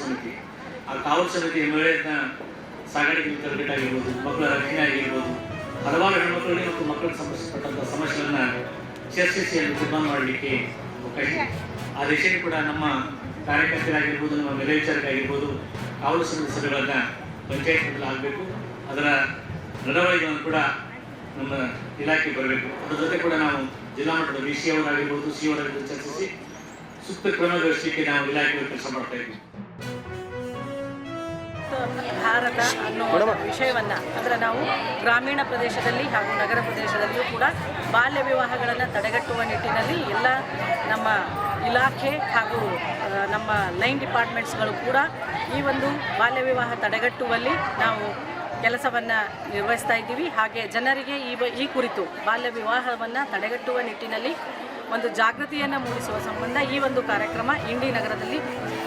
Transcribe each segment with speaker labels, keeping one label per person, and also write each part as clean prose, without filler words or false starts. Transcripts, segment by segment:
Speaker 1: ಸಮಿತಿ. ಆ ಕಾವಲು ಸಮಿತಿ ಮಹಿಳೆಯರನ್ನ ಸಾಗಾಣಿಕೆ ತರಬೇಟಾಗಿರ್ಬೋದು, ಮಕ್ಕಳ ರಕ್ಷಣೆ ಆಗಿರ್ಬೋದು, ಹಲವಾರು ಹೆಣ್ಮಕ್ಳಿಗೆ ಮತ್ತು ಮಕ್ಕಳಿಗೆ ಸಂಬಂಧಿಸಿದಂಥ ಸಮಸ್ಯೆಗಳನ್ನ ಚರ್ಚಿಸಿ ಅದನ್ನು ತೀರ್ಮಾನ ಮಾಡಲಿಕ್ಕೆ ಅವಕಾಶ. ಆ ದಿಶೆಯಲ್ಲಿ ಕೂಡ ನಮ್ಮ ಕಾರ್ಯಕರ್ತರಾಗಿರ್ಬೋದು, ನಮ್ಮ ಮೇಲ್ವಿಚಾರಕರಾಗಿರ್ಬೋದು, ಕಾವಲು ಸಮಿತಿ ಸಭೆಗಳನ್ನು ಪಂಚಾಯತ್ ಮಟ್ಟದಲ್ಲಿ ಆಗಬೇಕು. ಅದರ ನಡವಳಿಕೆಯನ್ನು ಕೂಡ ನಮ್ಮ ಇಲಾಖೆ ಬರಬೇಕು. ಅದರ ಜೊತೆ ಕೂಡ ನಾವು ಜಿಲ್ಲಾ ಮಟ್ಟದ VC ಅವರಾಗಿರ್ಬೋದು, C ಅವರಾಗಿರ್ಬೋದು ಚರ್ಚಿಸಿ ಸೂಕ್ತ ಕ್ರಮ ವಹಿಸಲಿಕ್ಕೆ ನಾವು ಇಲಾಖೆಗಳು ಕೆಲಸ ಮಾಡ್ತಾ ಇದ್ದೀವಿ.
Speaker 2: ಭಾರತ ಅನ್ನೋ ವಿಷಯವನ್ನು ಅಂದರೆ ನಾವು ಗ್ರಾಮೀಣ ಪ್ರದೇಶದಲ್ಲಿ ಹಾಗೂ ನಗರ ಪ್ರದೇಶದಲ್ಲಿಯೂ ಕೂಡ ಬಾಲ್ಯ ವಿವಾಹಗಳನ್ನು ತಡೆಗಟ್ಟುವ ನಿಟ್ಟಿನಲ್ಲಿ ಎಲ್ಲ ನಮ್ಮ ಇಲಾಖೆ ಹಾಗೂ ನಮ್ಮ ಲೈನ್ ಡಿಪಾರ್ಟ್ಮೆಂಟ್ಸ್ಗಳು ಕೂಡ ಈ ಒಂದು ಬಾಲ್ಯ ವಿವಾಹ ತಡೆಗಟ್ಟುವಲ್ಲಿ ನಾವು ಕೆಲಸವನ್ನು ನಿರ್ವಹಿಸ್ತಾ ಇದ್ದೀವಿ. ಹಾಗೆ ಜನರಿಗೆ ಈ ಕುರಿತು ಬಾಲ್ಯ ವಿವಾಹವನ್ನು ತಡೆಗಟ್ಟುವ ನಿಟ್ಟಿನಲ್ಲಿ ಒಂದು ಜಾಗೃತಿಯನ್ನು ಮೂಡಿಸುವ ಸಂಬಂಧ ಈ ಒಂದು ಕಾರ್ಯಕ್ರಮ ಇಂಡಿ ನಗರದಲ್ಲಿ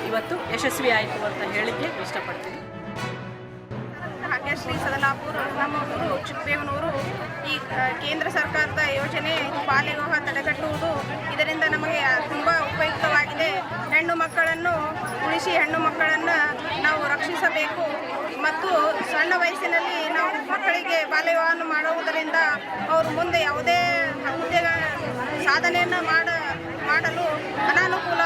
Speaker 2: ಇವತ್ತು ಯಶಸ್ವಿ ಆಯಿತು ಅಂತ ಹೇಳಲಿಕ್ಕೆ ಇಷ್ಟಪಡ್ತೀನಿ.
Speaker 3: ಭಾಗ್ಯಶ್ರೀ ಸದಲಾಪುರ, ನಮ್ಮ ಊರು ಚಿಕ್ಕಬೇವನೂರು. ಈ ಕೇಂದ್ರ ಸರ್ಕಾರದ ಯೋಜನೆ ಬಾಲ್ಯ ವಿವಾಹ ತಡೆಗಟ್ಟುವುದು, ಇದರಿಂದ ನಮಗೆ ತುಂಬ ಉಪಯುಕ್ತವಾಗಿದೆ. ಹೆಣ್ಣು ಮಕ್ಕಳನ್ನು ಉಳಿಸಿ ಹೆಣ್ಣು ಮಕ್ಕಳನ್ನು ನಾವು ರಕ್ಷಿಸಬೇಕು ಮತ್ತು ಸಣ್ಣ ವಯಸ್ಸಿನಲ್ಲಿ ನಾವು ಮಕ್ಕಳಿಗೆ ಬಾಲ್ಯ ವಿವಾಹವನ್ನು ಮಾಡುವುದರಿಂದ ಅವರು ಮುಂದೆ ಯಾವುದೇ ಹುದ್ದೆ ಸಾಧನೆಯನ್ನು ಮಾಡಲು ಅನಾನುಕೂಲ